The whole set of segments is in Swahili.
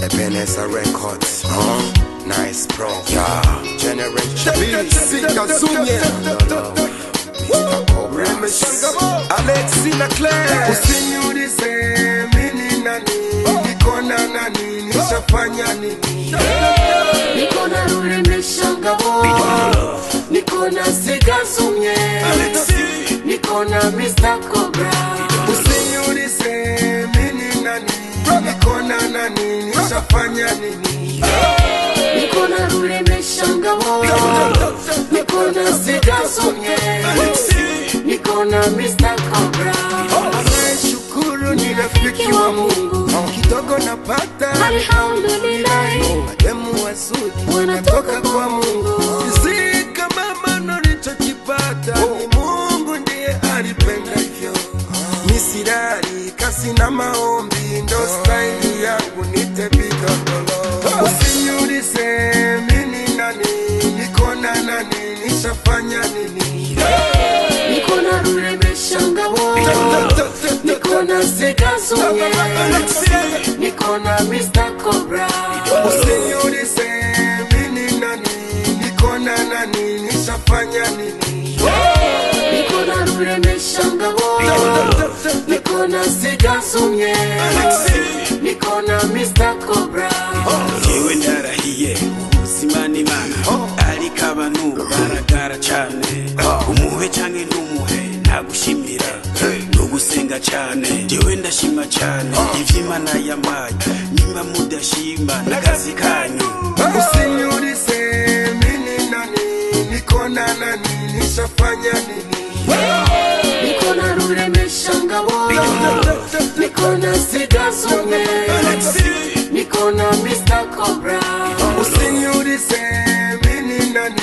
Ebenezer Records, nice bro, yeah. Generation B, Sika Zunye, Mr. Cobra, Alexina Claire. Usiniulize mimi nani, niko na nani, nishafanya nini. Niko na rule meshangabo, niko na Sika Zunye, niko na Mr. Cobra. Usiniulize mimi nani, niko na nani, nishafanya nini. Niko na rule meshangabo, niko na Sika Zunye, niko na Mr. Cobra. Shukuru ni rafiki wa Mungu, kidogo napata alhamdulillah. Mademu wazuri wanatoka kwa Mungu. Zika mama nilichokipata ni Mungu ndiye alipenda hivyo. Misirari kasi na maombi ndo style yangu, nitepiga ndolo. Usiniulize mimi nani, niko na nani, nishafanya nini. Niko na rule meshangabo, niko na Sika Zunye, niko na Mr. Cobra. Usiniulize mimi nani, niko na nani, nishafanya nini. Niko na rule meshangabo, niko na Sika Zunye, niko na Mr. Cobra. Yewe ndarahiye ubuzima ni Imana, ariko abantu baragara cyane. Umuhe canke ntumuhe nagushimira, nugusenga cyane. Yewe ndashima cyane ivy'Imana yampaye, nimba mudashima nakazi kanyu. Usiniulize mimi nani, niko na nani, nishafanya nini. Niko na rule meshangabo, niko na Sika Zunye, niko na Mr. Cobra. Usiniulize mimi nani,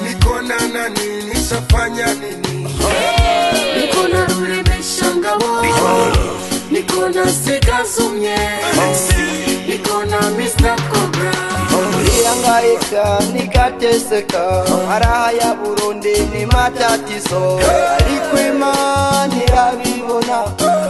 niko na nani, nishafanya nini. Niko na rule meshangabo, niko na Sika Zunye, niko na Mr. Cobra. Nilihangaika nikateseka, maraha ya Burundi ni matatizo, ariko Imana irabibona,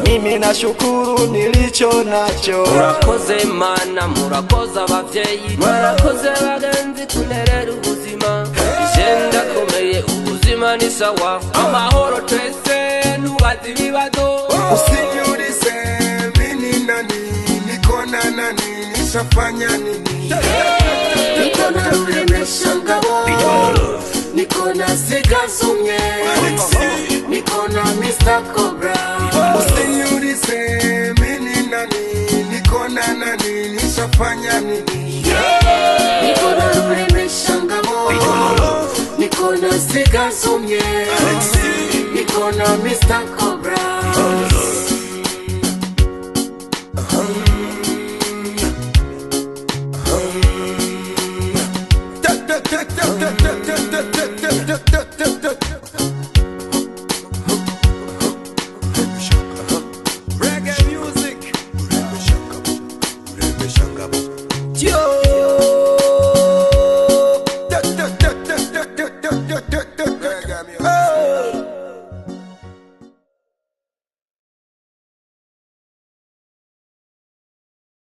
mimi nashukuru nilicho nacho. Murakoze Mana, murakoze abavyeyi, murakoze bagenzi kunerera ubuzima. Ijenda komeye ubuzima ni sawa, amahoro twese nubazi ibibazo. Usiniulize mimi nani, niko na nani, nishafanya nini. Niko na rule meshangabo, niko na Sika Zunye, niko na Mr. Cobra. Usiniulize mimi nani, niko na nani, nishafanya nini. Niko na rule meshangabo, niko na Sika Zunye, niko na Mr. Cobra.